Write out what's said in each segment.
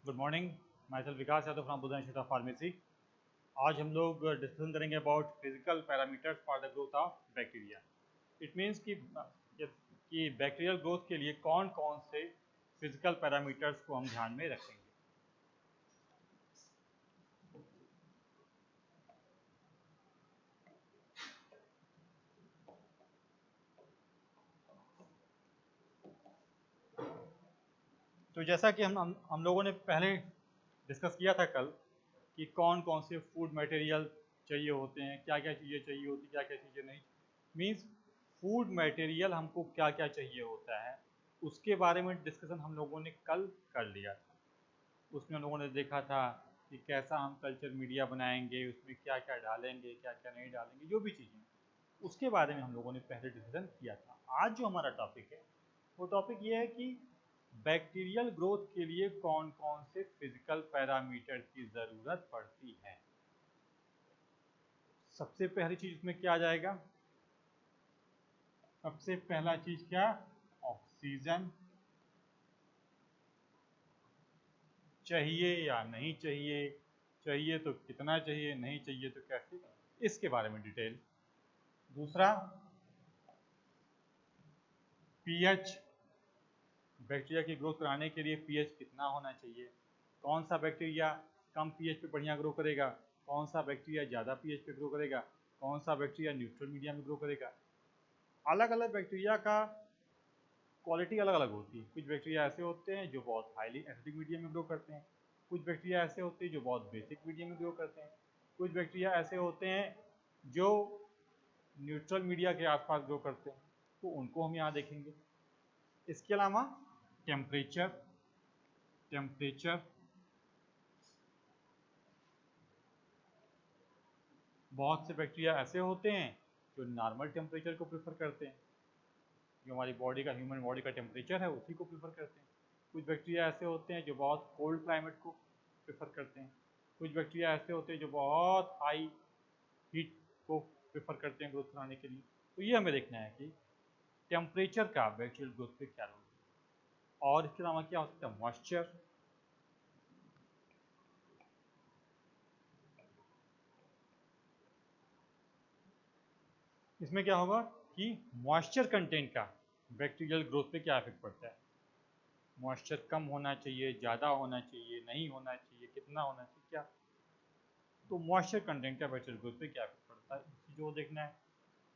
Good morning. Myself Vikas Yadav from Budha institute of pharmacy. आज हम लोग डिस्कशन करेंगे about physical parameters for the growth of bacteria. It means कि bacterial growth के लिए कौन कौन से फिजिकल पैरामीटर्स को हम ध्यान में रखेंगे। तो जैसा कि हम लोगों ने पहले डिस्कस किया था कल कि कौन कौन से फूड मटेरियल चाहिए होते हैं, क्या क्या चीज़ें चाहिए होती, क्या क्या चीज़ें नहीं। मीन्स फूड मटेरियल हमको क्या क्या चाहिए होता है उसके बारे में डिस्कशन हम लोगों ने कल कर लिया था। उसमें हम लोगों ने देखा था कि कैसा हम कल्चर मीडिया बनाएंगे, उसमें क्या क्या डालेंगे, क्या क्या नहीं डालेंगे, जो भी चीज़ें उसके बारे में हम लोगों ने पहले डिस्कशन किया था। आज जो हमारा टॉपिक है वो टॉपिक ये है कि बैक्टीरियल ग्रोथ के लिए कौन कौन से फिजिकल पैरामीटर की ज़रूरत पड़ती है। सबसे पहली चीज़ उसमें क्या आ जाएगा? सबसे पहला चीज़ क्या? ऑक्सीजन। चाहिए या नहीं चाहिए, चाहिए तो कितना चाहिए, नहीं चाहिए तो कैसे, इसके बारे में डिटेल। दूसरा पीएच। बैक्टीरिया की ग्रोथ कराने के लिए पीएच कितना होना चाहिए, कौन सा बैक्टीरिया कम पीएच पे बढ़िया ग्रो करेगा, कौन सा बैक्टीरिया ज़्यादा पीएच पे ग्रो करेगा, कौन सा बैक्टीरिया न्यूट्रल मीडिया में ग्रो करेगा। अलग अलग बैक्टीरिया का क्वालिटी अलग अलग होती है। कुछ बैक्टीरिया ऐसे होते हैं जो बहुत हाईली एसिडिक मीडियम में ग्रो करते हैं, कुछ बैक्टीरिया ऐसे होते हैं जो बहुत बेसिक मीडियम में ग्रो करते हैं, कुछ बैक्टीरिया ऐसे होते हैं जो न्यूट्रल मीडिया के आसपास ग्रो करते हैं, तो उनको हम यहाँ देखेंगे। इसके अलावा टेम्परेचर। टेम्परेचर बहुत से बैक्टीरिया ऐसे होते हैं जो नॉर्मल टेम्परेचर को प्रेफर करते हैं, जो हमारी बॉडी का, ह्यूमन बॉडी का टेम्परेचर है उसी को प्रेफर करते हैं। कुछ बैक्टीरिया ऐसे होते हैं जो बहुत कोल्ड क्लाइमेट को प्रेफर करते हैं, कुछ बैक्टीरिया ऐसे होते हैं जो बहुत हाई हीट को प्रेफर करते हैं ग्रोथ कराने के लिए। तो ये हमें देखना है कि टेम्परेचर का बैक्टीरियल ग्रोथ पे क्या रोल है। और इसके अलावा क्या हो सकता है? मॉइस्चर। इसमें क्या होगा कि मॉइस्चर कंटेंट का बैक्टीरियल ग्रोथ पे क्या इफेक्ट पड़ता है। मॉइस्चर कम होना चाहिए, ज़्यादा होना चाहिए, नहीं होना चाहिए, कितना होना चाहिए, क्या। तो मॉइस्चर कंटेंट का बैक्टीरियल ग्रोथ पे क्या इफेक्ट पड़ता है, इस चीज़ को देखना है।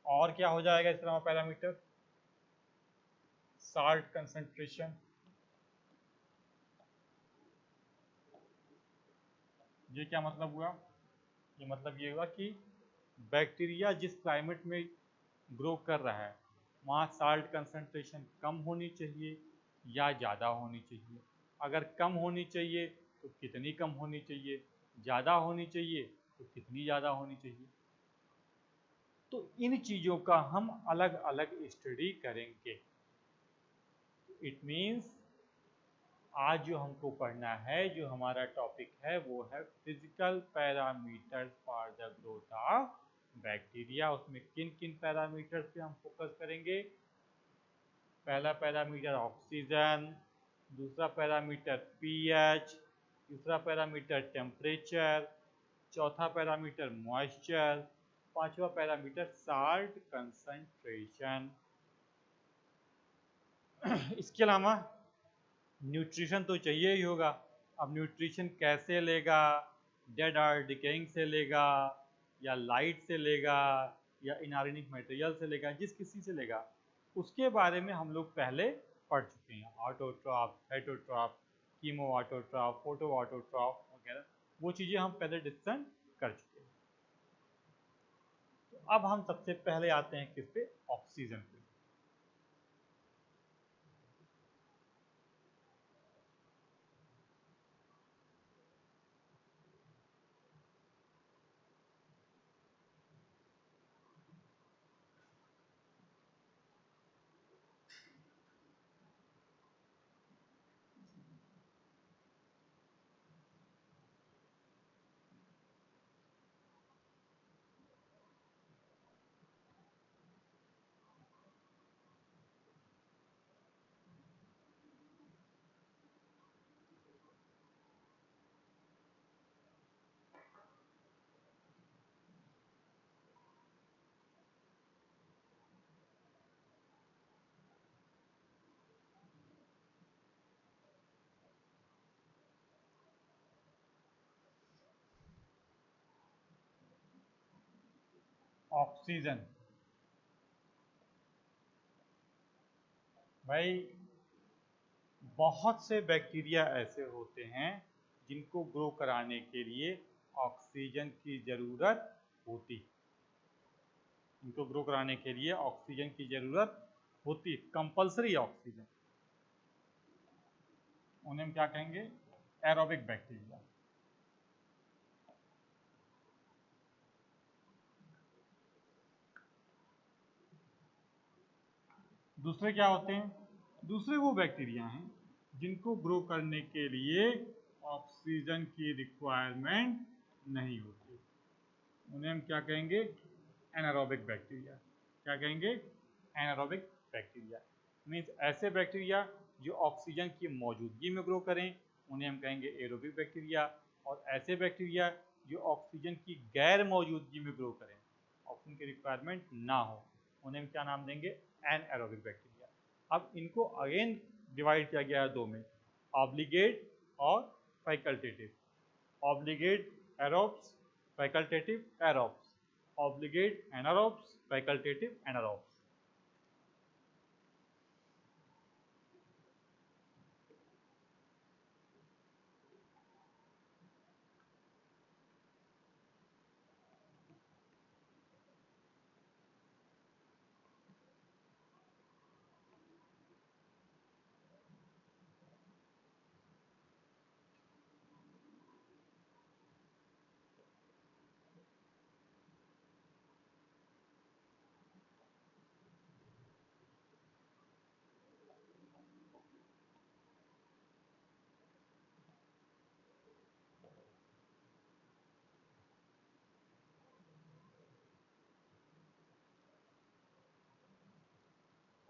और क्या हो जाएगा इस तरह पैरामीटर? Salt concentration. ये क्या मतलब हुआ? ये मतलब ये हुआ कि बैक्टीरिया जिस क्लाइमेट में ग्रो कर रहा है वहाँ साल्ट कंसंट्रेशन कम होनी चाहिए या ज़्यादा होनी चाहिए। अगर कम होनी चाहिए तो कितनी कम होनी चाहिए, ज़्यादा होनी चाहिए तो कितनी ज़्यादा होनी चाहिए। तो इन चीज़ों का हम अलग अलग स्टडी करेंगे। इट मीन्स आज जो हमको पढ़ना है, जो हमारा टॉपिक है वो है physical parameters for the growth of bacteria. उसमें किन किन पैरामीटर्स पे हम फोकस करेंगे? पहला पैरामीटर ऑक्सीजन, दूसरा पैरामीटर पीएच, तीसरा पैरामीटर टेम्परेचर, चौथा पैरामीटर मॉइस्चर, पांचवा पैरामीटर साल्ट कंसंट्रेशन। इसके अलावा न्यूट्रिशन तो चाहिए ही होगा। अब न्यूट्रिशन कैसे लेगा? डेड और डिकेइंग से लेगा, या लाइट से लेगा, या इनऑर्गेनिक मटेरियल से लेगा, जिस किसी से लेगा उसके बारे में हम लोग पहले पढ़ चुके हैं। Autotroph, heterotroph, chemo autotroph, photo autotroph वगैरह, वो चीज़ें हम पहले डिस्कशन कर चुके हैं। तो अब हम सबसे पहले आते हैं किस पे? ऑक्सीजन पे। ऑक्सीजन। भाई बहुत से बैक्टीरिया ऐसे होते हैं जिनको ग्रो कराने के लिए ऑक्सीजन की ज़रूरत होती, इनको ग्रो कराने के लिए ऑक्सीजन की ज़रूरत होती, कंपलसरी ऑक्सीजन। उन्हें हम क्या कहेंगे? Aerobic bacteria. दूसरे क्या होते हैं? दूसरे वो बैक्टीरिया हैं जिनको ग्रो करने के लिए ऑक्सीजन की रिक्वायरमेंट नहीं होती, उन्हें हम क्या कहेंगे? Anaerobic bacteria. क्या कहेंगे? Anaerobic bacteria. मीन्स ऐसे बैक्टीरिया जो ऑक्सीजन की मौजूदगी में ग्रो करें उन्हें हम कहेंगे एरोबिक बैक्टीरिया, और ऐसे बैक्टीरिया जो ऑक्सीजन की गैर मौजूदगी में ग्रो करें, ऑक्सीजन की रिक्वायरमेंट ना हो, उन्हें हम क्या नाम देंगे? Anaerobic bacteria. अब इनको अगेन डिवाइड किया गया है दो में, ऑब्लिगेट और facultative. Obligate aerobes, facultative aerobes. Obligate anaerobes, facultative anaerobes.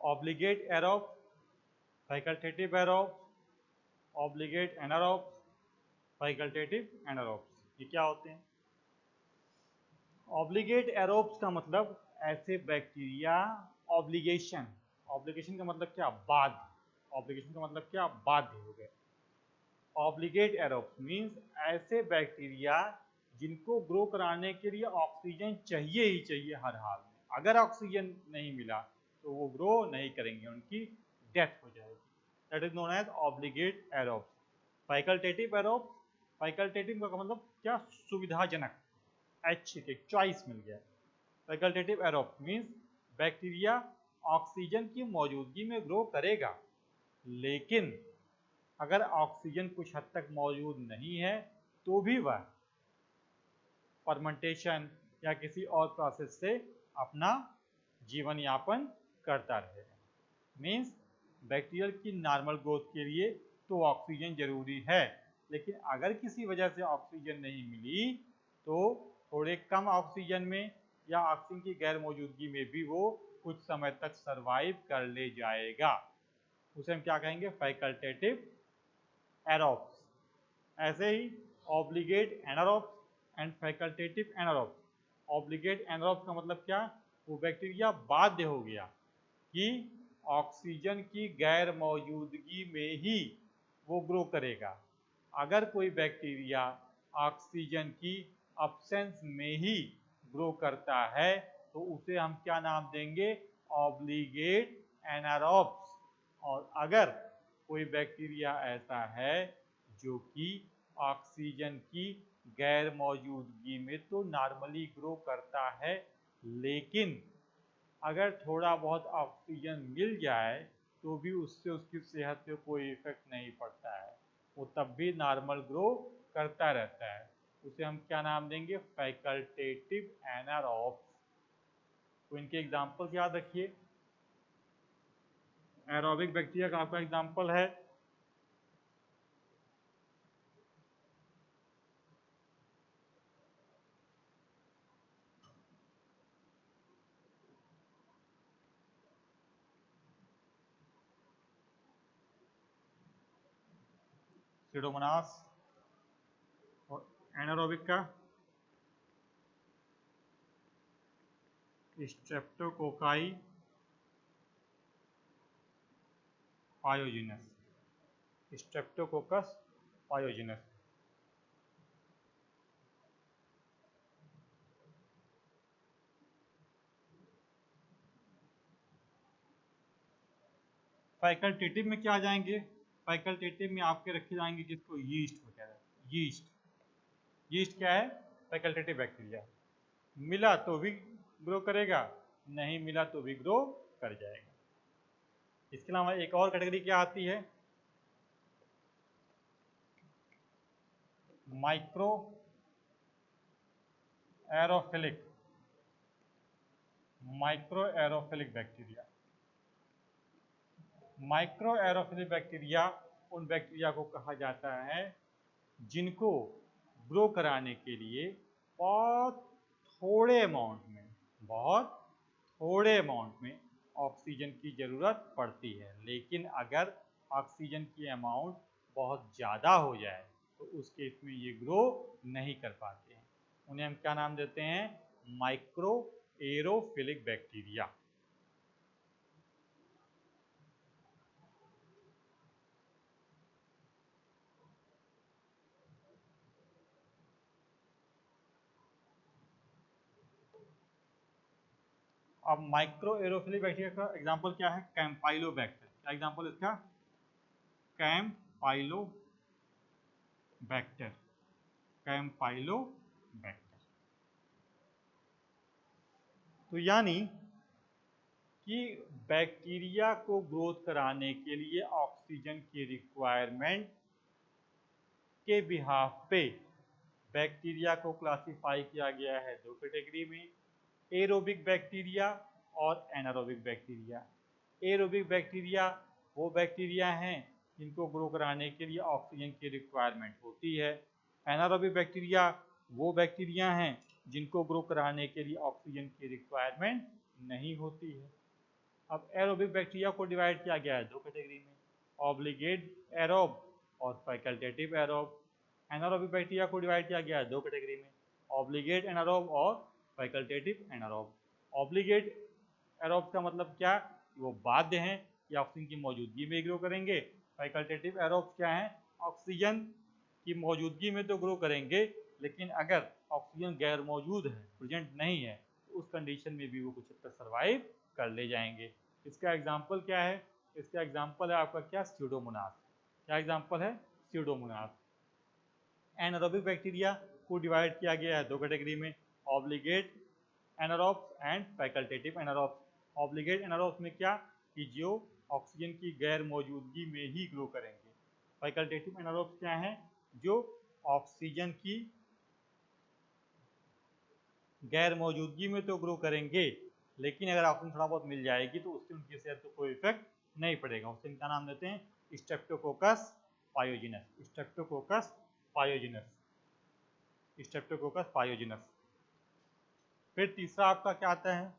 Obligate aerobe, facultative aerobe, obligate anaerobes, facultative anaerobes, ये क्या होते हैं? ऑब्लिगेट एरोब्स का मतलब ऐसे बैक्टीरिया, ऑब्लिगेशन, ऑब्लिगेशन का मतलब क्या? बाध्य। ऑब्लिगेशन का मतलब क्या? बाध्य हो गए। ऑब्लिगेट एरोब्स मीन्स ऐसे बैक्टीरिया जिनको ग्रो कराने के लिए ऑक्सीजन चाहिए ही चाहिए हर हाल में, अगर ऑक्सीजन नहीं मिला तो वो ग्रो नहीं करेंगे, उनकी डेथ हो जाएगी। That is known as obligate aerobes. Facultative aerobes, facultative का मतलब क्या? सुविधाजनक, अच्छे के चॉइस मिल गया। Facultative aerobes means bacteria oxygen की मौजूदगी में ग्रो करेगा, लेकिन अगर ऑक्सीजन कुछ हद तक मौजूद नहीं है तो भी वह फर्मेंटेशन या किसी और प्रोसेस से अपना जीवन यापन करता रहेगा। मीन्स बैक्टीरियल की नॉर्मल ग्रोथ के लिए तो ऑक्सीजन जरूरी है, लेकिन अगर किसी वजह से ऑक्सीजन नहीं मिली तो थोड़े कम ऑक्सीजन में या ऑक्सीजन की गैर मौजूदगी में भी वो कुछ समय तक सरवाइव कर ले जाएगा। उसे हम क्या कहेंगे? Facultative aerobes. ऐसे ही obligate anaerobes and facultative anaerobes. Obligate anaerobes का मतलब क्या? वो बैक्टीरिया बाध्य हो गया कि ऑक्सीजन की गैर मौजूदगी में ही वो ग्रो करेगा। अगर कोई बैक्टीरिया ऑक्सीजन की अब्सेंस में ही ग्रो करता है तो उसे हम क्या नाम देंगे? Obligate anaerobes. और अगर कोई बैक्टीरिया ऐसा है जो कि ऑक्सीजन की गैर मौजूदगी में तो नॉर्मली ग्रो करता है, लेकिन अगर थोड़ा बहुत ऑक्सीजन मिल जाए तो भी उससे उसकी सेहत पे कोई इफेक्ट नहीं पड़ता है, वो तब भी नॉर्मल ग्रो करता रहता है, उसे हम क्या नाम देंगे? Facultative anaerobes. तो इनके एग्जाम्पल्स याद रखिए। एरोबिक बैक्टीरिया का आपका एग्जाम्पल है सीडोमोनास, और एनारोबिक का स्ट्रेप्टोकोकाई पायोजिनस, स्ट्रेप्टोकोकस पायोजिनस। फैकल्टेटिव में क्या आ जाएंगे? फैकल्टेटिव में आपके रखे जाएंगे किसको? यीस्ट वगैरह। यीस्ट, यीस्ट क्या है? Facultative bacteria. मिला तो भी ग्रो करेगा, नहीं मिला तो भी ग्रो कर जाएगा। इसके अलावा एक और कैटेगरी क्या आती है? Micro aerophilic, micro aerophilic bacteria. Micro aerophilic bacteria उन बैक्टीरिया को कहा जाता है जिनको ग्रो कराने के लिए बहुत थोड़े अमाउंट में, बहुत थोड़े अमाउंट में ऑक्सीजन की ज़रूरत पड़ती है। लेकिन अगर ऑक्सीजन की अमाउंट बहुत ज़्यादा हो जाए तो उस केस में ये ग्रो नहीं कर पाते हैं। उन्हें हम क्या नाम देते हैं? Micro aerophilic bacteria. अब माइक्रो एरोफिलिक बैक्टीरिया का एग्जांपल क्या है? कैम्पाइलोबैक्टर। क्या एग्जांपल इसका? कैम्पाइलोबैक्टर, कैम्पाइलोबैक्टर। तो यानी कि बैक्टीरिया को ग्रोथ कराने के लिए ऑक्सीजन की रिक्वायरमेंट के बिहाफ पे बैक्टीरिया को क्लासिफाई किया गया है दो कैटेगरी में, एरोबिक बैक्टीरिया और एनारोबिक बैक्टीरिया। एरोबिक बैक्टीरिया वो बैक्टीरिया हैं जिनको ग्रो कराने के लिए ऑक्सीजन की रिक्वायरमेंट होती है। एनारोबिक बैक्टीरिया वो बैक्टीरिया हैं जिनको ग्रो कराने के लिए ऑक्सीजन की रिक्वायरमेंट नहीं होती है। अब एरोबिक बैक्टीरिया को डिवाइड किया गया है दो कैटेगरी में, ऑब्लिगेट एरोब और फैकल्टेटिव एरोब। एनारोबिक बैक्टीरिया को डिवाइड किया गया है दो कैटेगरी में, ऑब्लिगेट एनारोब और फैकल्टेटिव एनारोब। ऑब्लिगेट एरोब का मतलब क्या? वो बाध्य हैं कि ऑक्सीजन की मौजूदगी में ग्रो करेंगे। फैकल्टेटिव एरोब क्या है? ऑक्सीजन की मौजूदगी में तो ग्रो करेंगे, लेकिन अगर ऑक्सीजन गैर मौजूद है, प्रेजेंट नहीं है, तो उस कंडीशन में भी वो कुछ हद तक सर्वाइव कर ले जाएंगे। इसका एग्जाम्पल क्या है? इसका एग्जाम्पल है आपका क्या? स्यूडोमोनास। क्या एग्जाम्पल है? स्यूडोमोनास। एनारोबिक बैक्टीरिया को डिवाइड किया गया है दो कैटेगरी में, obligate anaerobes and facultative anaerobes. Obligate anaerobes में क्या कि जो ऑक्सीजन की गैर मौजूदगी में ही ग्रो करेंगे। फैकल्टेटिव एनारोब्स क्या हैं? जो ऑक्सीजन की गैर मौजूदगी में तो ग्रो करेंगे, लेकिन अगर ऑक्सीजन थोड़ा बहुत मिल जाएगी तो उससे उनकी सेहत को कोई इफेक्ट नहीं पड़ेगा। उससे इनका नाम देते हैं streptococcus pyogenes. Streptococcus pyogenes, streptococcus pyogenes. फिर तीसरा आपका क्या आता है?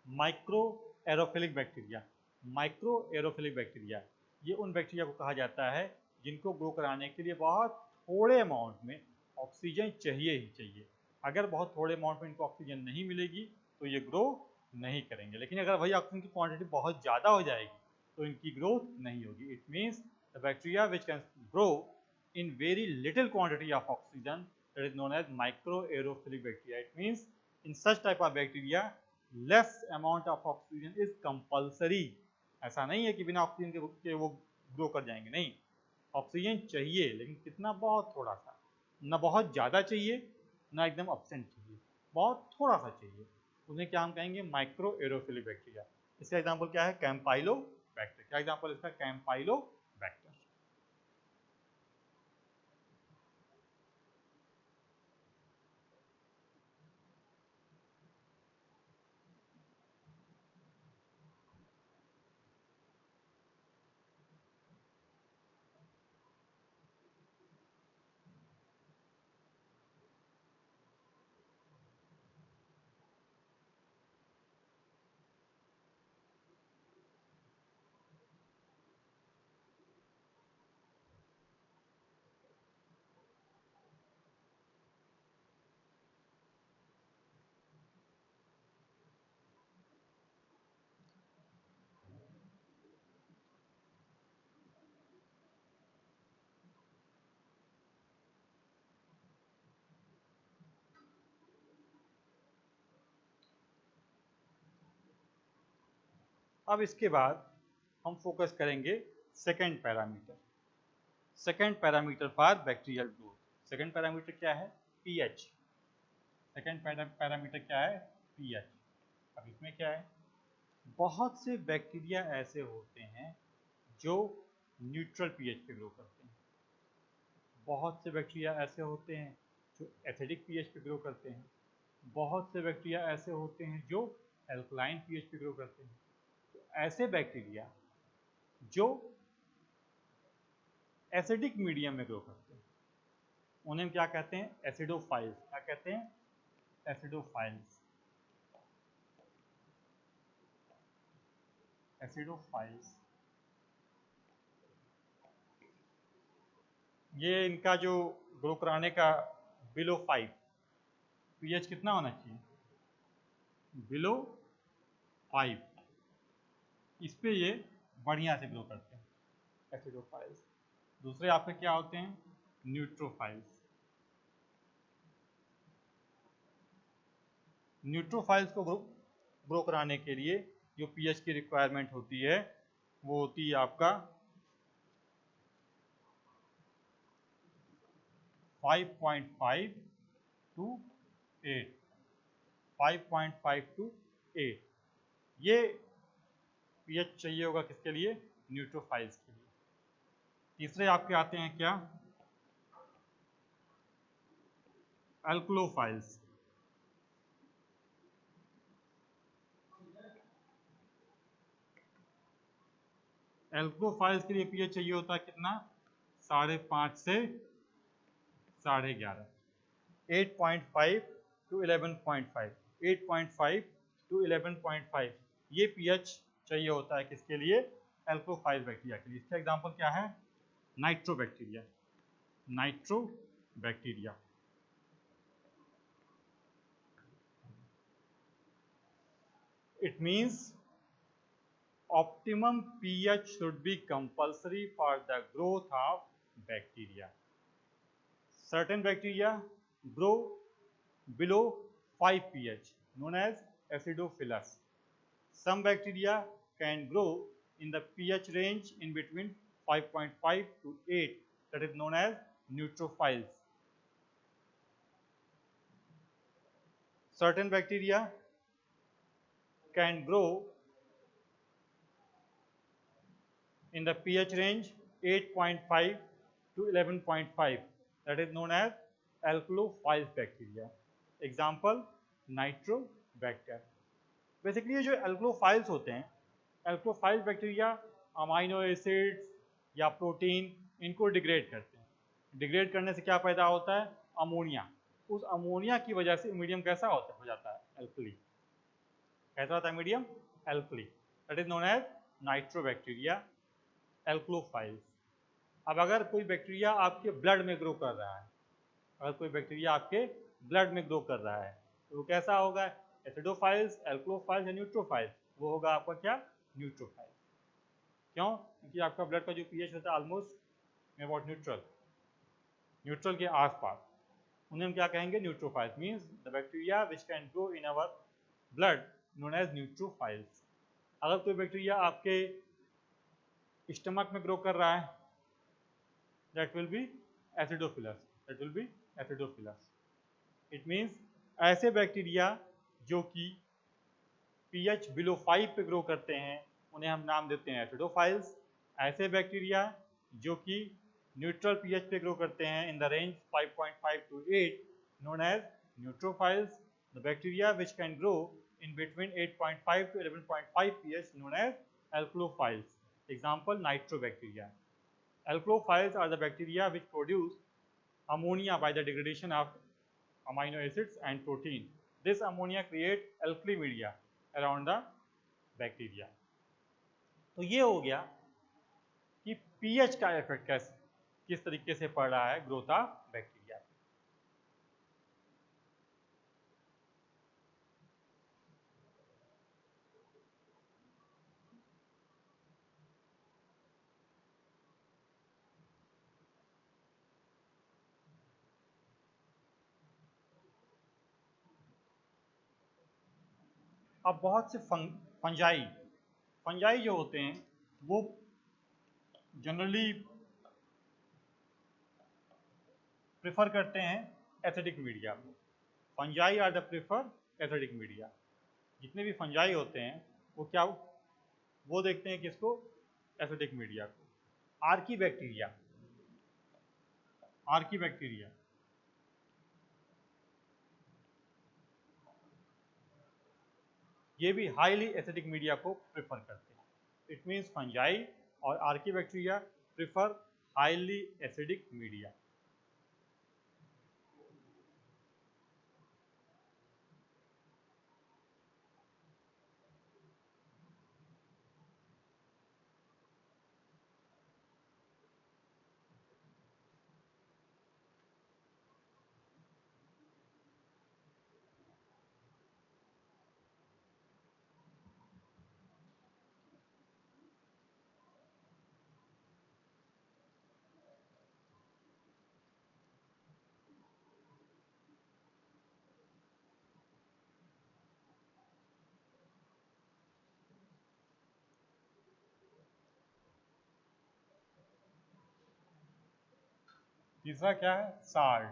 Micro aerophilic bacteria. Micro aerophilic bacteria ये उन बैक्टीरिया को कहा जाता है जिनको ग्रो कराने के लिए बहुत थोड़े अमाउंट में ऑक्सीजन चाहिए ही चाहिए। अगर बहुत थोड़े अमाउंट में इनको ऑक्सीजन नहीं मिलेगी तो ये ग्रो नहीं करेंगे, लेकिन अगर वही ऑक्सीजन की क्वांटिटी बहुत ज़्यादा हो जाएगी तो इनकी ग्रोथ नहीं होगी। It means the bacteria which can grow in very little quantity of oxygen, that is known as microaerophilic bacteria. It means in such type of bacteria less amount of oxygen is compulsory. ऐसा नहीं है कि बिना oxygen के वो grow कर जाएंगे, नहीं, ऑक्सीजन चाहिए, लेकिन कितना? बहुत थोड़ा सा, ना बहुत ज़्यादा चाहिए ना एकदम एब्सेंट चाहिए, बहुत थोड़ा सा चाहिए। उन्हें क्या हम कहेंगे? Micro aerophilic bacteria. इसका एग्जाम्पल क्या है? कैम्पाइलो बैक्टर। क्या एग्जाम्पल इसका? कैम्पाइलो बैक्टर। अब इसके बाद हम फोकस करेंगे second parameter. Second parameter for bacterial growth. Second parameter क्या है? पीएच। सेकेंड पैरामीटर क्या है? पीएच। अब इसमें क्या है? बहुत से बैक्टीरिया ऐसे होते हैं जो न्यूट्रल पीएच पे ग्रो करते हैं। बहुत से बैक्टीरिया ऐसे होते हैं जो एसिडिक पीएच पे ग्रो करते हैं। बहुत से बैक्टीरिया ऐसे होते हैं जो एल्कलाइन पीएच पे ग्रो करते हैं। तो ऐसे बैक्टीरिया जो एसिडिक मीडियम में ग्रो करते हैं उन्हें हम क्या कहते हैं? एसिडोफाइल्स। क्या कहते हैं? एसिडोफाइल्स। एसिडोफाइल्स। ये इनका जो ग्रो कराने का बिलो 5 पीएच कितना होना चाहिए? बिलो 5। इस पे ये बढ़िया से ग्रो करते हैं, एसिडोफाइल्स। दूसरे आपके क्या होते हैं? न्यूट्रोफाइल्स। न्यूट्रोफाइल्स को ग्रो कराने के लिए जो पीएच की रिक्वायरमेंट होती है वो होती है आपका 5.5 to 8। 5.5 to 8 ये पीएच चाहिए होगा किसके लिए? न्यूट्रोफाइल्स के लिए। तीसरे आपके आते हैं क्या? अल्कलोफाइल्स। एल्कोफाइल्स के लिए पीएच चाहिए होता है कितना? 5.5 से 11.5। 8.5 to 11.5। 8.5 to 11.5 ये पीएच चाहिए होता है किसके लिए? एल्कोफाइल बैक्टीरिया के लिए। इसका एग्जांपल क्या है? नाइट्रोबैक्टीरिया। नाइट्रोबैक्टीरिया। It means optimum pH should be compulsory for the growth of bacteria. Certain bacteria grow below 5 pH, known as acidophilus. Some bacteria can grow in the pH range in between 5.5 to 8, that is known as neutrophiles. Certain bacteria can grow in the pH range 8.5 to 11.5, that is known as alkalophile bacteria. Example, Nitrobacter. Basically ये जो एल्कलोफाइल्स होते हैं, एल्कलोफाइल bacteria amino acids या protein इनको degrade करते हैं। Degrade करने से क्या पैदा होता है? अमोनिया। उस अमोनिया की वजह से मीडियम कैसा हो जाता है? एल्कली। कैसा होता है medium? Alkali. That is known as nitrobacteria, alkalophiles. अब अगर कोई बैक्टीरिया आपके ब्लड में ग्रो कर रहा है, अगर कोई बैक्टीरिया आपके ब्लड में ग्रो कर रहा है तो वो कैसा होगा? एसिडोफाइल्स, एल्कलोफाइल्स या न्यूट्रोफाइल्स? वो होगा आपका क्या? न्यूट्रोफाइल। क्यों? क्योंकि आपका ब्लड का जो पीएच होता है ऑलमोस्ट अबाउट न्यूट्रल, न्यूट्रल के आसपास, उन्हें हम क्या कहेंगे? Neutrophiles. Means the bacteria which can grow in our blood known as neutrophiles. अगर कोई बैक्टीरिया आपके स्टमक में ग्रो कर रहा है, that will be acidophilus. That will be acidophilus. It means ऐसे बैक्टीरिया जो कि pH बिलो 5 पे ग्रो करते हैं उन्हें हम नाम देते हैं एसिडोफाइल्स। ऐसे बैक्टीरिया जो कि न्यूट्रल pH पे ग्रो करते हैं in the range 5.5 to 8 known as neutrophils. The bacteria which can grow in between 8.5 to 11.5 pH known as alkalophiles. Example, Nitrobacteria. Alkalophiles are the bacteria which produce ammonia by the degradation of amino acids and protein. This ammonia creates alkali media around the bacteria. तो ये हो गया कि pH का effect किस तरीके से पड़ रहा है ग्रोथ ऑफ बैक्टीरिया। अब बहुत से फंजाई फंजाई जो होते हैं वो जनरली प्रेफर करते हैं एसिडिक मीडिया को। Fungi are the prefer acidic media. जितने भी फंजाई होते हैं वो क्या, वो देखते हैं किसको, एसिडिक मीडिया को। आर्की बैक्टीरिया, आर्की बैक्टीरिया ये भी हाईली एसिडिक मीडिया को प्रेफर करते हैं। इट मीन्स फंजाई और Archie bacteria prefer highly acidic media. तीसरा क्या है, साल्ट।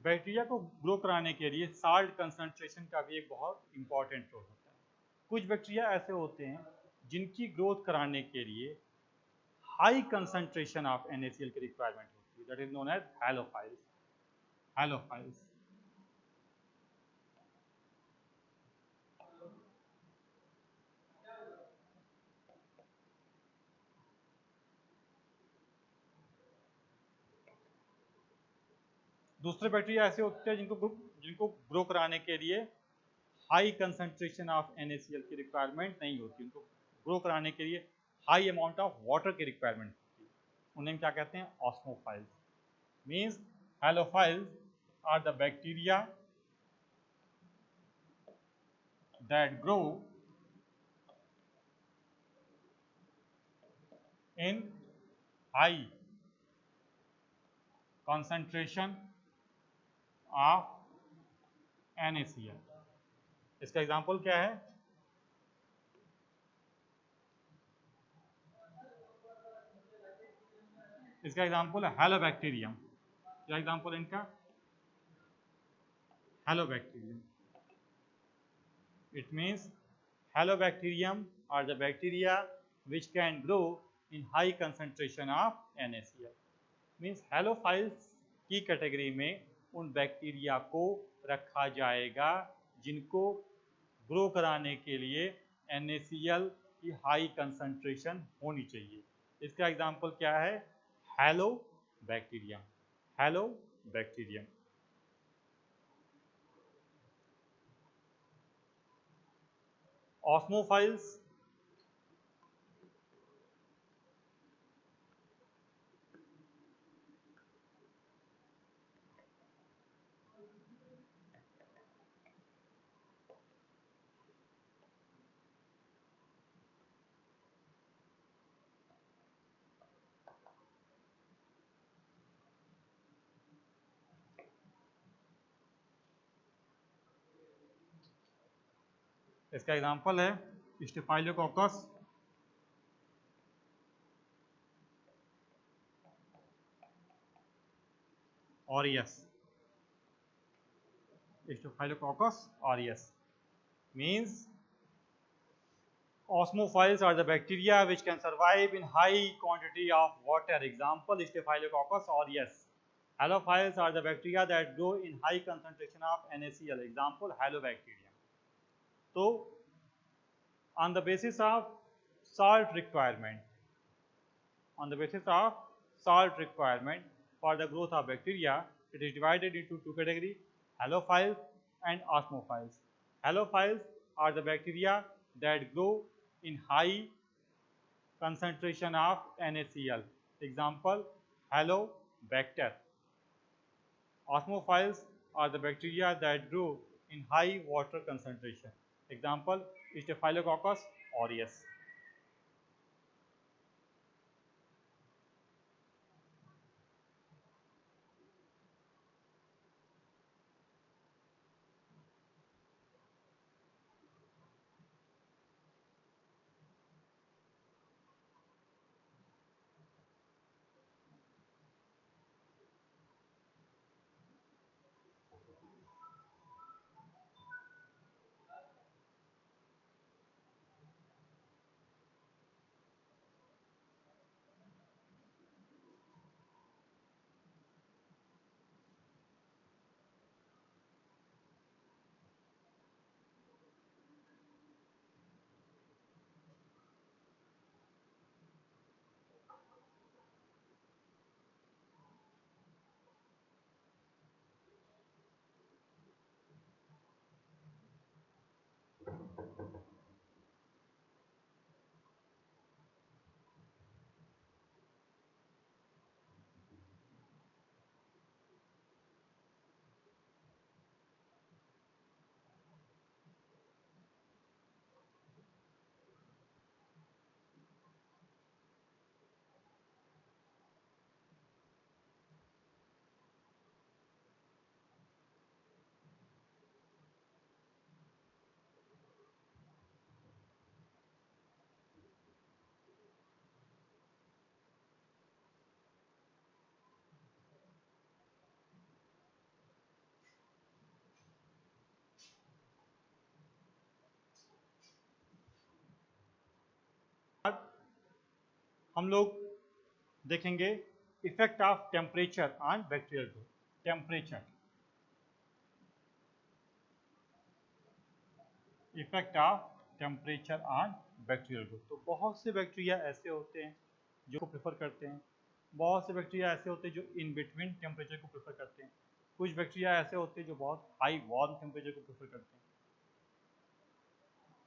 बैक्टीरिया को ग्रो कराने के लिए साल्ट कंसंट्रेशन का भी एक बहुत इंपॉर्टेंट रोल होता है। कुछ बैक्टीरिया ऐसे होते हैं जिनकी ग्रोथ कराने के लिए हाई कंसंट्रेशन ऑफ NaCl की रिक्वायरमेंट होती है, दैट इज नोन एज हैलोफाइल्स। हैलोफाइल्स दूसरे बैक्टीरिया ऐसे होते हैं जिनको ग्रो कराने के लिए हाई कंसंट्रेशन ऑफ NaCl की रिक्वायरमेंट नहीं होती। उनको ग्रो कराने के लिए हाई अमाउंट ऑफ वाटर की रिक्वायरमेंट होती है। उन्हें क्या कहते हैं, osmophiles. Means halophiles are the bacteria that grow in high concentration of NaCl। इसका एग्जाम्पल क्या है, इसका एग्जाम्पल है हेलोबैक्टीरियम। क्या एग्जाम्पल है इनका, halobacterium. It means halobacterium are the bacteria which can grow in high concentration of NaCl। Means halophiles की category में उन बैक्टीरिया को रखा जाएगा जिनको ग्रो कराने के लिए NaCl की हाई कंसंट्रेशन होनी चाहिए। इसका एग्जाम्पल क्या है, हेलोबैक्टीरियम। हेलोबैक्टीरियम। ऑस्मोफाइल्स इसका एग्जाम्पल है staphylococcus, aureus. Staphylococcus aureus means osmophiles are the bacteria which can survive in high quantity of water. Example, Staphylococcus aureus. Halophiles are the bacteria that grow in high concentration of NaCl. Example, halobacterium. So on the basis of salt requirement, on the basis of salt requirement for the growth of bacteria, it is divided into two categories, halophiles and osmophiles. Halophiles are the bacteria that grow in high concentration of NaCl. Example, halobacter. Osmophiles are the bacteria that grow in high water concentration. Example, Staphylococcus aureus. हम लोग देखेंगे effect of temperature on bacterial growth. Temperature, effect of temperature on bacterial growth. तो बहुत से bacteria ऐसे होते हैं जो प्रेफर करते हैं, बहुत से बैक्टीरिया ऐसे होते हैं जो इन बिटवीन टेम्परेचर को प्रेफर करते हैं, कुछ बैक्टीरिया ऐसे होते हैं जो बहुत हाई वार्म टेम्परेचर को प्रेफर करते हैं,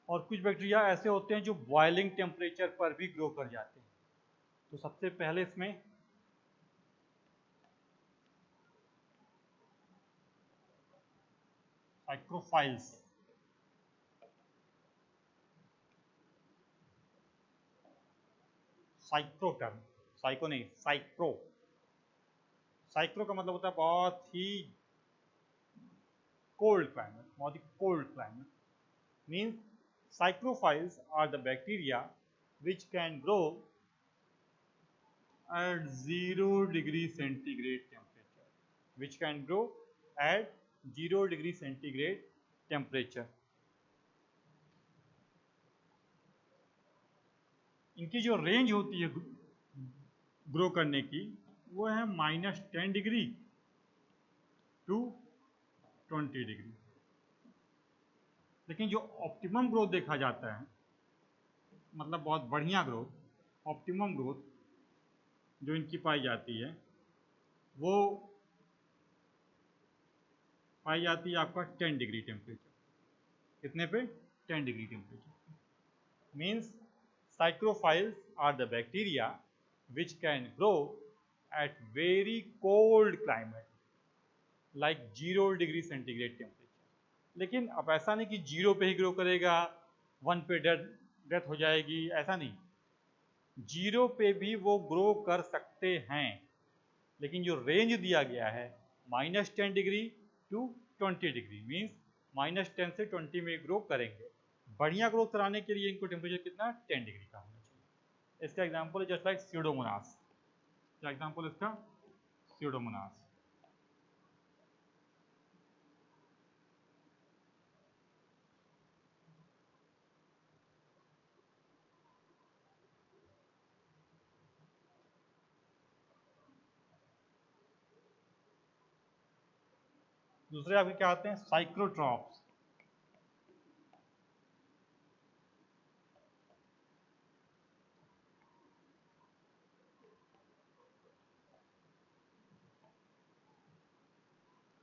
और कुछ बैक्टीरिया ऐसे होते हैं जो बॉइलिंग टेम्परेचर पर भी ग्रो कर जाते हैं। तो सबसे पहले इसमें साइक्रोफाइल्स, साइक्रो टर्म, साइको नहीं, साइक्रो, साइक्रो का मतलब होता है बहुत ही कोल्ड क्लाइमेट, बहुत ही cold climate. Means psychrophiles are the bacteria which can grow at 0 degree centigrade temperature, which can grow at 0 degree centigrade temperature। इनकी जो रेंज होती है ग्रो करने की वो है -10 डिग्री टू 20 डिग्री। लेकिन जो ऑप्टिमम ग्रोथ देखा जाता है, मतलब बहुत बढ़िया ग्रोथ, ऑप्टिमम ग्रोथ जो इनकी पाई जाती है वो पाई जाती है आपका 10 डिग्री टेम्परेचर। कितने पे? 10 degree temperature. Means psychrophiles are the bacteria which can grow at very cold climate like 0 degree centigrade temperature. लेकिन अब ऐसा नहीं कि 0 पे ही ग्रो करेगा, 1 पे डेथ हो जाएगी, ऐसा नहीं। 0 पे भी वो ग्रो कर सकते हैं, लेकिन जो रेंज दिया गया है -10 डिग्री टू 20 डिग्री, मीन्स -10 से 20 में ग्रो करेंगे। बढ़िया ग्रोथ कराने के लिए इनको टेम्परेचर कितना? 10 डिग्री का होना चाहिए। इसका एग्जाम्पल है जस्ट लाइक स्यूडोमोनास। क्या एग्जाम्पल इसका? स्यूडोमोनास। दूसरे आपके क्या आते हैं? साइक्रोट्रॉप्स।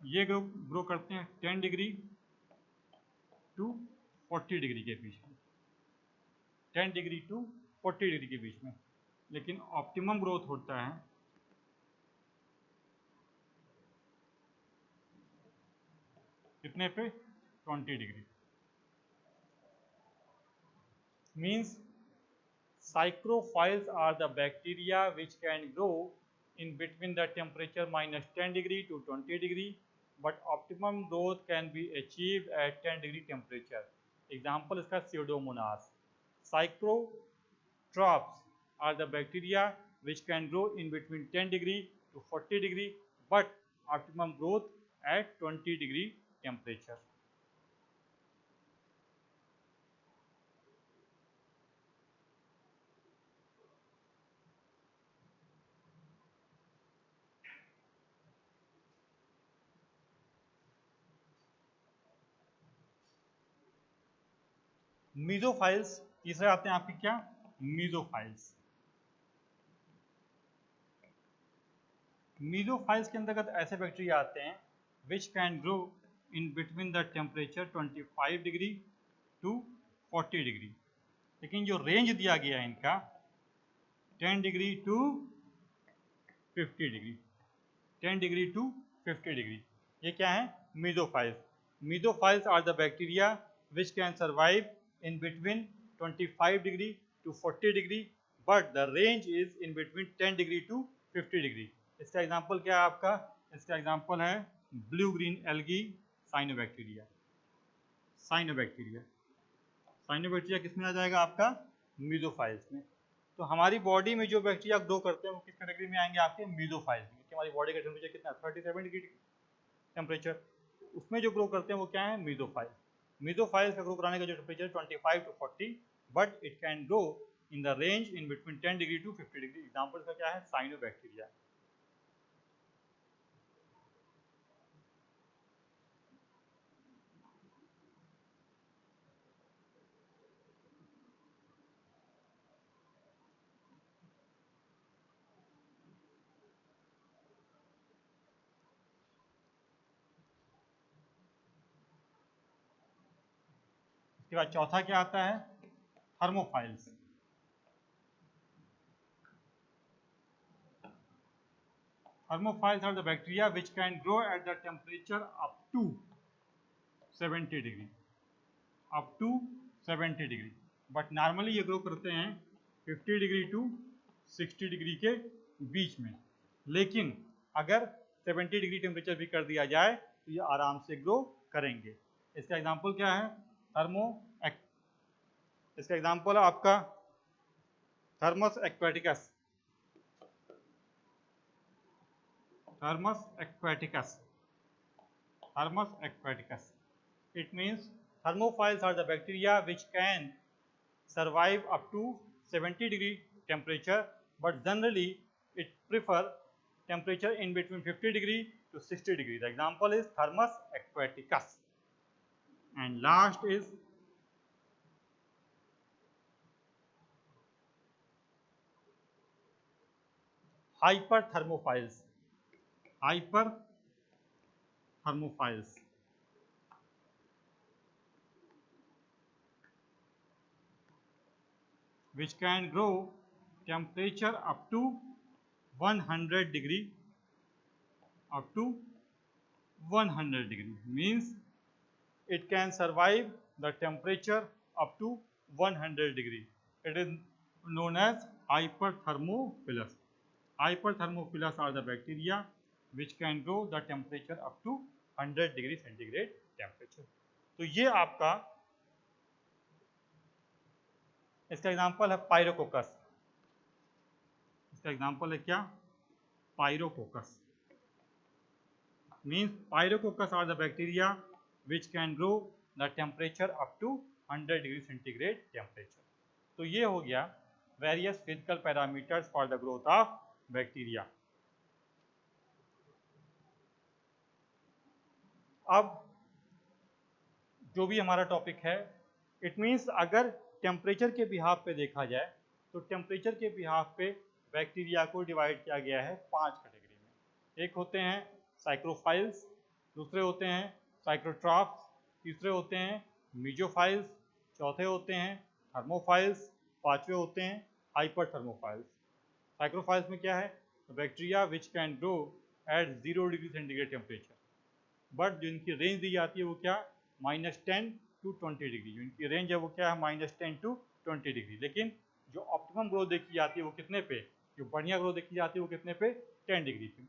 ये ग्रो करते हैं 10 डिग्री टू 40 डिग्री के बीच में, 10 डिग्री टू 40 डिग्री के बीच में। लेकिन ऑप्टिमम ग्रोथ होता है कितने पे? 20 degree. Means psychrophiles are the bacteria which can grow in between the temperature -10 degree to 20 degree, but optimum growth can be achieved at 10 degree temperature। Example इसका Pseudomonas. साइक्रोट्रॉप्स are the bacteria which can grow in between 10 degree to 40 degree, but optimum growth at 20 degree temperature। मीजोफाइल्स तीसरे आते हैं आपके क्या? मीजोफाइल्स। मीजोफाइल्स के अंतर्गत ऐसे bacteria आते हैं which can grow in between the temperature 25 degree to 40 degree, लेकिन जो रेंज दिया गया है इनका 10 degree to 50 degree, 10 degree to 50 degree, ये क्या है? Mesophiles. Mesophiles are the bacteria which can survive in between 25 degree to 40 degree, but the range is in between 10 degree to 50 degree. इसका एग्जाम्पल क्या है आपका? इसका एग्जाम्पल है blue green algae cyanobacteria. Cyanobacteria, cyanobacteria किस में आ जाएगा आपका? मीजोफाइल्स में. तो हमारी बॉडी में जो बैक्टीरिया ग्रो करते हैं वो किस कैटेगरी में आएंगे? आपके मीजोफाइल्स में. हमारी बॉडी का टेम्परेचर कितना? 37 डिग्री टेम्परेचर. उसमें जो ग्रो करते हैं वो क्या है? मीजोफाइल्स. मीजोफाइल्स का ग्रो कराने का जो temperature 25 to 40, but it can grow in the range in between 10 degree to 50 degree. Example का क्या है? साइनोबैक्टीरिया. इसके बाद चौथा क्या आता है? Thermophiles. Thermophiles are the bacteria which can grow at the temperature up to 70 degree. Up to 70 degree. But normally ये ग्रो करते हैं 50 डिग्री टू 60 डिग्री के बीच में. लेकिन अगर 70 डिग्री टेम्परेचर भी कर दिया जाए तो ये आराम से ग्रो करेंगे. इसका एग्जांपल क्या है? इसका एग्जांपल है आपका Thermus aquaticus. Thermus aquaticus. Thermus aquaticus. It means thermophiles are the bacteria which can survive up to 70 degree temperature, but generally it prefer temperature in between 50 degree to 60 degree. The example is Thermus aquaticus. And last is hyperthermophiles. Hyperthermophiles. Which can grow temperature up to 100 degree. Up to 100 degree means it can survive the temperature up to 100 degree. It is known as hyperthermophilus. Hyperthermophilus are the bacteria which can grow the temperature up to 100 degree centigrade temperature. तो ये आपका इसका example है पायरोकोकस. इसका example है क्या? पायरोकोकस. Means pyrococcus are the bacteria which can grow the temperature up to 100 degree centigrade temperature. तो ये हो गया various physical parameters for the growth of bacteria. अब जो भी हमारा टॉपिक है, इट मीन्स अगर टेम्परेचर के बिहाफ पे देखा जाए तो टेम्परेचर के बिहाफ पे बैक्टीरिया को डिवाइड किया गया है 5 कैटेगरी में. एक होते हैं साइक्रोफाइल्स, दूसरे होते हैं साइक्रोट्रॉफ्स, तीसरे होते हैं मीजोफाइल्स, चौथे होते हैं थर्मोफाइल्स, पांचवे होते हैं हाइपरथर्मोफाइल्स. साइक्रोफाइल्स में क्या है? Bacteria which can grow at 0 degree centigrade temperature, but जो इनकी रेंज दी जाती है वो क्या? -10 टू 20 डिग्री. जो इनकी रेंज है वो क्या है? -10 टू 20 डिग्री. लेकिन जो ऑप्टिमम ग्रोथ देखी जाती है वो कितने पे? जो बढ़िया ग्रोथ देखी जाती है वो कितने पे? 10 डिग्री पे.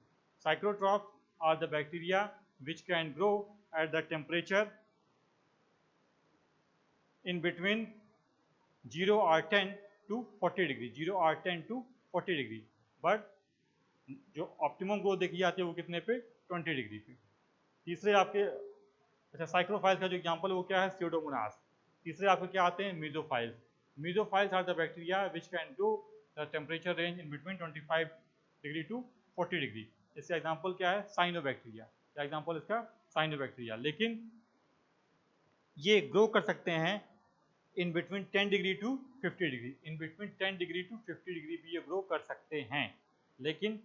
साइक्रोट्रॉफ्स are the bacteria which can grow at the temperature in between 0 or 10 to 40 degree. 0 or 10 to 40 degree. But जो ऑप्टिमम ग्रोथ देखी जाती है वो कितने पे? 20 डिग्री पे. तीसरे आपके अच्छा साइक्रोफाइल्स का जो एग्जांपल है वो क्या है? स्यूडोमोनास. तीसरे आपके क्या आते हैं? Mesophiles. Mesophiles are the bacteria which can grow the temperature range in between 25 degree to 40 degree. इसका एग्जांपल क्या है? साइनोबैक्टीरिया. क्या एग्जांपल इसका? साइनोबैक्टीरिया. लेकिन ये ग्रो कर सकते हैं in between 10 degree to 50 degree. In between 10 degree to 50 degree भी ये ग्रो कर सकते हैं. लेकिन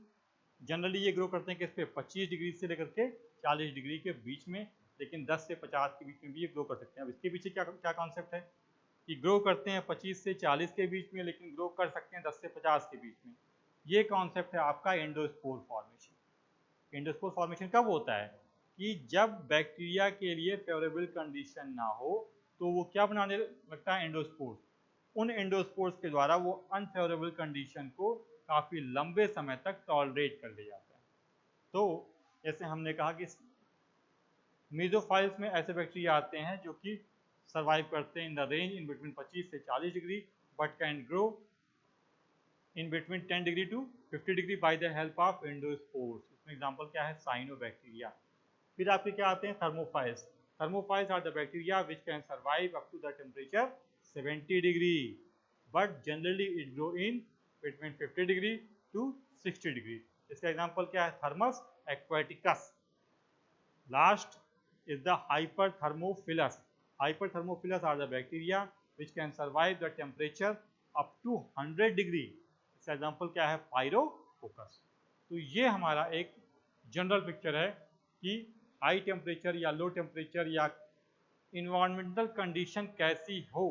जनरली ये ग्रो करते हैं किस पे? 25 डिग्री से लेकर के 40 डिग्री के बीच में. लेकिन 10 से 50 के बीच में भी ये ग्रो कर सकते हैं. अब इसके पीछे क्या क्या कॉन्सेप्ट है? कि ग्रो करते हैं 25 से 40 के बीच में, लेकिन ग्रो कर सकते हैं 10 से 50 के बीच में। ये कॉन्सेप्ट है आपका एंडोस्पोर फॉर्मेशन। एंडोस्पोर फॉर्मेशन कब होता है कि जब बैक्टीरिया के लिए फेवरेबल कंडीशन ना हो तो वो क्या बनाने लगता है, एंडोस्पोर्स। उन एंडोस्पोर्स के द्वारा वो अनफेवरेबल कंडीशन को काफ़ी लंबे समय तक टॉलरेट कर ले जाता है। तो जैसे हमने कहा कि मीजोफाइल्स में ऐसे बैक्टीरिया आते हैं जो कि सर्वाइव करते हैं in the range in between 25 से 40 degree but can grow in between 10 degree to 50 degree by the help of endospores. इसमें एग्जांपल क्या है, साइनोबैक्टीरिया। फिर आपके क्या आते हैं, thermophiles. Thermophiles are the bacteria which can survive up to the temperature 70 degree but generally it grow in between 50 degree to 60 degree. इसका example क्या है, thermus aquaticus. Last is the hyperthermophilus. Hyperthermophilus are the bacteria which can survive the temperature up to 100 degree. इसका example क्या है, पायरोकोकस। तो ये हमारा एक जनरल पिक्चर है कि हाई टेम्परेचर या लो टेम्परेचर या इन्वायरमेंटल कंडीशन कैसी हो,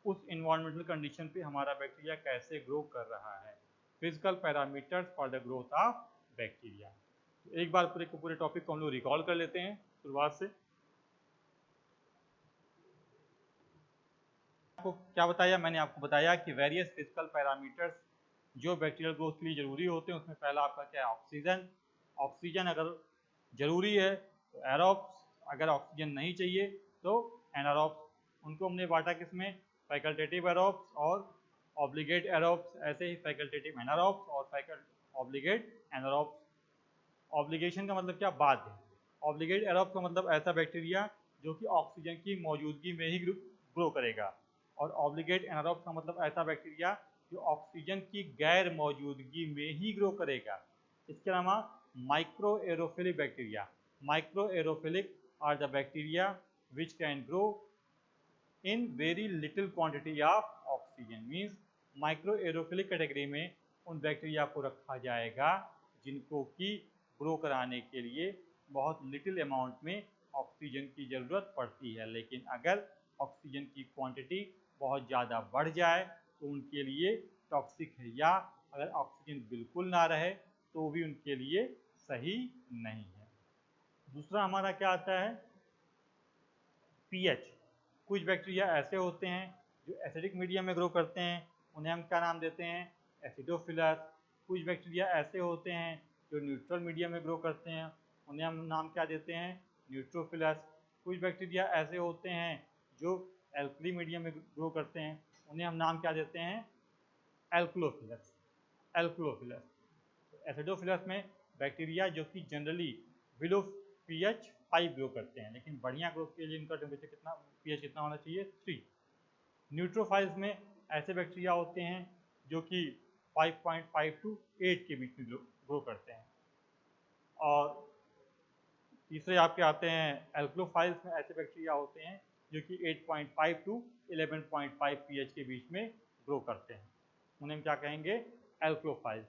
उस इन्वायरमेंटल कंडीशन पे हमारा बैक्टीरिया कैसे ग्रो कर रहा है। Physical parameters for the growth of bacteria. तो एक बार पूरे पूरे टॉपिक को हम लोग रिकॉल कर लेते हैं शुरुआत से। आपको क्या बताया, मैंने आपको बताया कि वेरियस फिजिकल पैरामीटर्स जो बैक्टीरियल ग्रोथ के लिए जरूरी होते हैं, उसमें पहला आपका क्या है, ऑक्सीजन। ऑक्सीजन अगर जरूरी है तो एरोब्स, अगर ऑक्सीजन नहीं चाहिए तो एनारोब्स। उनको हमने बांटा किसमें, फैकल्टेटिव एरोब्स और ऑब्लिगेट एरोब्स, ऐसे ही फैकल्टेटिव एनारोब्स और ऑब्लिगेट एनारोब्स। ऑब्लिगेशन का मतलब क्या, बाध्य। ऑब्लिगेट एरोब्स का मतलब ऐसा बैक्टीरिया जो कि ऑक्सीजन की मौजूदगी में ही ग्रो करेगा, और ऑब्लिगेट एनारोब्स का मतलब ऐसा बैक्टीरिया जो ऑक्सीजन की गैर मौजूदगी में ही ग्रो करेगा। इसके अलावा micro aerophilic bacteria. Micro aerophilic are the bacteria which can grow in very little quantity of oxygen. Means micro aerophilic category में उन बैक्टीरिया को रखा जाएगा जिनको कि ग्रो कराने के लिए बहुत लिटिल अमाउंट में ऑक्सीजन की ज़रूरत पड़ती है। लेकिन अगर ऑक्सीजन की क्वांटिटी बहुत ज़्यादा बढ़ जाए तो उनके लिए टॉक्सिक है, या अगर ऑक्सीजन बिल्कुल ना रहे तो भी उनके लिए सही नहीं है। दूसरा हमारा क्या आता है, पीएच। कुछ बैक्टीरिया ऐसे होते हैं जो एसिडिक मीडियम में ग्रो करते हैं, उन्हें हम क्या नाम देते हैं, एसिडोफिलस। कुछ बैक्टीरिया ऐसे होते हैं जो न्यूट्रल मीडियम में ग्रो करते हैं, उन्हें हम नाम क्या देते हैं, न्यूट्रोफिलस। कुछ बैक्टीरिया ऐसे होते हैं जो एल्कली मीडियम में ग्रो करते हैं, उन्हें हम नाम क्या देते हैं, एल्क्लोफिलस। एल्क्लोफिलस। एसिडोफिलस में बैक्टीरिया जो कि जनरली बिलो पीएच 5 ग्रो करते हैं, लेकिन बढ़िया ग्रोथ के लिए इनका टेम्परेचर कितना, पीएच कितना होना चाहिए, 3। न्यूट्रोफाइल्स में ऐसे बैक्टीरिया होते हैं जो कि 5.5 टू 8 के बीच में ग्रो करते हैं। और तीसरे आपके आते हैं एल्क्लोफाइल्स में ऐसे बैक्टीरिया होते हैं जो कि 8.5 टू 11.5 पीएच के बीच में ग्रो करते हैं, उन्हें हम क्या कहेंगे, एल्क्लोफाइल्स।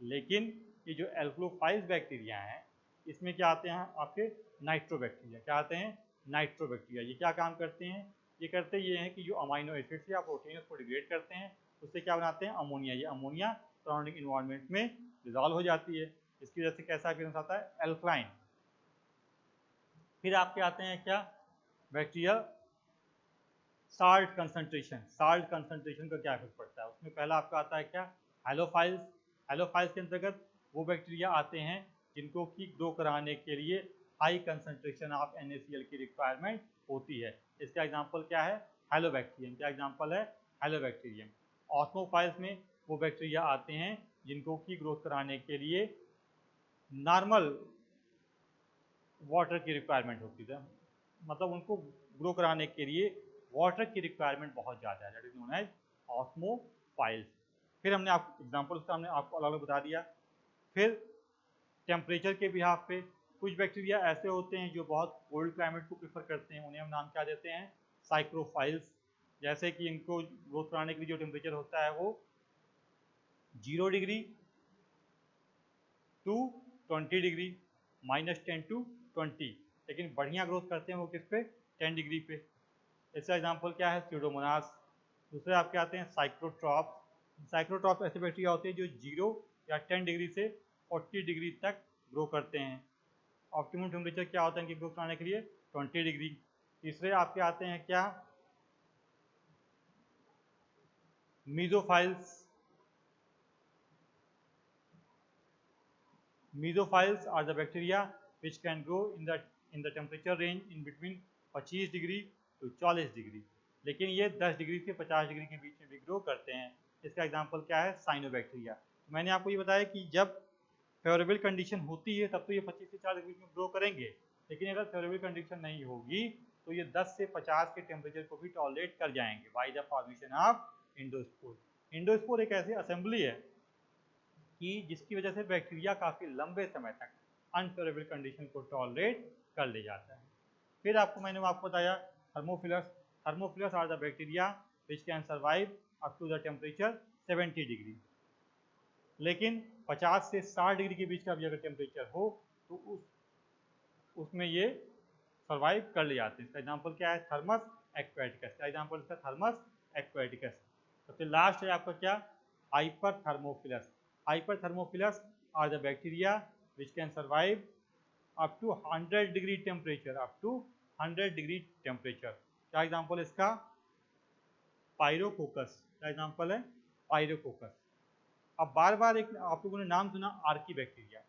लेकिन ये जो एल्क्लोफाइल्स बैक्टीरिया हैं इसमें क्या आते हैं आपके, नाइट्रोबैक्टीरिया। क्या आते हैं, नाइट्रोबैक्टीरिया। ये क्या काम करते हैं, ये करते ये हैं कि जो अमाइनो एसिड्स या प्रोटीन को डिग्रेड करते हैं, उससे क्या बनाते हैं, अमोनिया। ये अमोनिया सराउंडिंग इन्वायरमेंट में डिजॉल्व हो जाती है, इसकी वजह से कैसा अपीयरेंस आता है, एल्कलाइन। फिर आपके आते हैं क्या, bacteria salt concentration. Salt concentration का क्या इफेक्ट पड़ता है, उसमें पहला आपका आता है क्या, हेलोफाइल्स। हेलोफाइल्स के अंतर्गत वो बैक्टीरिया आते हैं जिनको कि ग्रो कराने के लिए हाई कंसंट्रेशन ऑफ NaCl की रिक्वायरमेंट होती है। इसका एग्जांपल क्या है, हेलोबैक्टीरियम। क्या एग्जांपल है, हेलोबैक्टीरियम। ऑस्मोफाइल्स में वो बैक्टीरिया आते हैं जिनको कि ग्रोथ कराने के लिए नॉर्मल वाटर की रिक्वायरमेंट होती है, मतलब उनको ग्रो कराने के लिए वाटर की रिक्वायरमेंट बहुत ज़्यादा है, दैट इज नोन एज ऑस्मोफाइल्स। फिर हमने आपको एग्जाम्पल उसका हमने आपको अलग अलग बता दिया। फिर टेम्परेचर के बिहाफ पे कुछ बैक्टीरिया ऐसे होते हैं जो बहुत कोल्ड क्लाइमेट को प्रेफर करते हैं, उन्हें हम नाम क्या देते हैं, साइक्रोफाइल्स। जैसे कि इनको ग्रोथ कराने के लिए जो टेम्परेचर होता है वो 0 डिग्री टू 20 डिग्री, -10 टू 20, लेकिन बढ़िया ग्रोथ करते हैं वो किस पे, 10 डिग्री पे। इसका एग्जांपल क्या है, स्यूडोमोनास। दूसरे आपके आते हैं साइक्लोट्रॉप। साइक्लोट्रॉप ऐसे बैक्टीरिया होते हैं जो 0 या 10 डिग्री से 40 डिग्री तक ग्रो करते हैं। ऑप्टिमम टेम्परेचर क्या होता है इनकी ग्रो कराने के लिए? 20 डिग्री। तीसरे आपके आते हैं क्या? मीजोफाइल्स। Mesophiles are the bacteria which can grow in the temperature range in between 25 degree to 40 degree, लेकिन ये 10 डिग्री से 50 डिग्री के बीच में भी ग्रो करते हैं। इसका एग्जांपल क्या है? साइनोबैक्टीरिया। मैंने आपको ये बताया कि जब फेवरेबल कंडीशन होती है तब तो ये 25 से 40 डिग्री में ग्रो करेंगे, लेकिन अगर फेवरेबल कंडीशन नहीं होगी तो ये 10 से 50 के टेम्परेचर को भी टॉलरेट कर जाएंगे by the formation of endospore. Endospore एक ऐसी असेंबली है कि जिसकी वजह से बैक्टीरिया काफ़ी लंबे समय तक अनफेवरेबल कंडीशन को टॉलरेट कर ले जाता है। फिर मैंने आपको बताया thermophilus. Thermophilus are the bacteria which can survive up to the temperature 70 degree, लेकिन 50 से 60 डिग्री के बीच का भी अगर टेम्परेचर हो तो उसमें ये सर्वाइव कर ले जाते हैं। इसका एग्जाम्पल क्या है? Thermus aquaticus. का एग्जाम्पल इसका थर्मस एक्वेटिकस। सबसे लास्ट है आपका क्या? हाइपरथर्मोफिलस। Hyperthermophilus are the bacteria which can survive up to 100 degree temperature, up to 100 degree temperature। क्या एग्जाम्पल है इसका? पायरोकोकस। क्या एग्जाम्पल है? पायरोकोकस। अब बार बार एक आप लोगों ने नाम सुना आर्की बैक्टीरिया।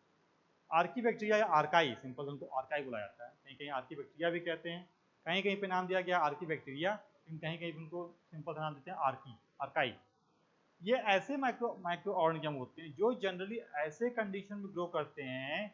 आर्की बैक्टीरिया या आर्काई, सिंपल उनको आर्काई बुलाया जाता है, कहीं कहीं आर्की बैक्टीरिया भी कहते हैं, कहीं कहीं पे नाम दिया गया आर्की बैक्टीरिया, कहीं कहीं उनको सिंपल सा नाम देते हैं आर्की, आर्काई। ये ऐसे माइक्रो ऑर्गेनिज्म होते हैं जो जनरली ऐसे कंडीशन में ग्रो करते हैं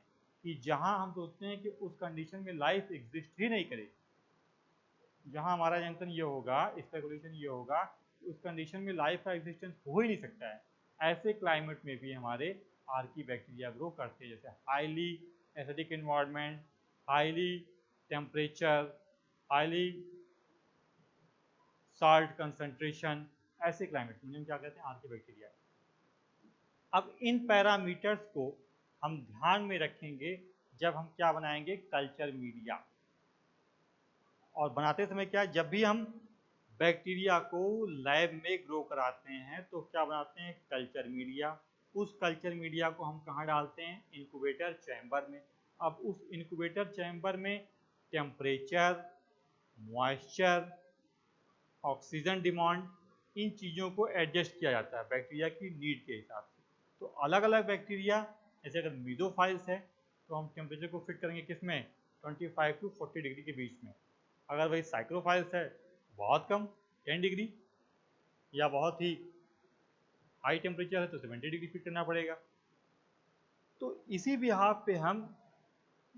कि जहां हम सोचते हैं कि उस कंडीशन में लाइफ एग्जिस्ट ही नहीं करेगी। जहां हमारा जंक्शन ये होगा, स्पेकुलेशन ये होगा कि उस कंडीशन में लाइफ का एग्जिस्टेंस हो ही नहीं सकता है। ऐसे क्लाइमेट में भी हमारे आर्की बैक्टीरिया ग्रो करते हैं, जैसे highly acidic environment, highly temperature, highly salt concentration, ऐसे क्लाइमेट में हम क्या कहते हैं? Archie bacteria. अब इन पैरामीटर्स को हम ध्यान में रखेंगे जब हम क्या बनाएंगे? Culture media. और बनाते समय क्या, जब भी हम बैक्टीरिया को लैब में ग्रो कराते हैं तो क्या बनाते हैं? Culture media. उस कल्चर मीडिया को हम कहाँ डालते हैं? इनक्यूबेटर चैम्बर में। अब उस इनक्यूबेटर चैम्बर में टेम्परेचर, मॉइस्चर, ऑक्सीजन डिमांड, इन चीज़ों को एडजस्ट किया जाता है बैक्टीरिया की नीड के हिसाब से। तो अलग अलग बैक्टीरिया, जैसे अगर मीजोफाइल्स है तो हम टेम्परेचर को फिट करेंगे किस में? 25 टू 40 डिग्री के बीच में। अगर वही साइक्लोफाइल्स है बहुत कम, 10 डिग्री, या बहुत ही हाई टेम्परेचर है तो 70 डिग्री फिट करना पड़ेगा। तो इसी बिहाफ पे हम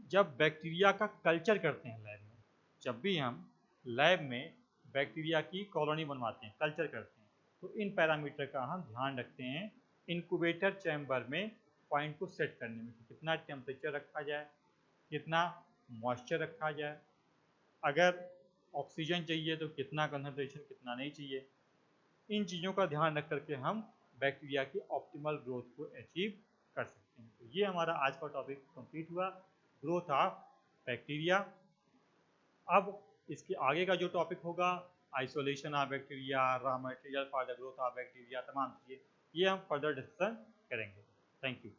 जब बैक्टीरिया का कल्चर करते हैं लैब में, जब भी हम लैब में बैक्टीरिया की कॉलोनी बनवाते हैं, कल्चर करते हैं, तो इन पैरामीटर का हम ध्यान रखते हैं इनक्यूबेटर चैम्बर में पॉइंट को सेट करने में, कितना टेम्परेचर रखा जाए, कितना मॉइस्चर रखा जाए, अगर ऑक्सीजन चाहिए तो कितना कंसंट्रेशन, कितना नहीं चाहिए। इन चीज़ों का ध्यान रख करके हम बैक्टीरिया की ऑप्टिमल ग्रोथ को अचीव कर सकते हैं। तो ये हमारा आज का टॉपिक कंप्लीट हुआ, ग्रोथ ऑफ बैक्टीरिया। अब इसके आगे का जो टॉपिक होगा, isolation of bacteria, raw material for the growth of bacteria, तमाम चीज़ें ये हम फर्दर डिस्कशन करेंगे। Thank you.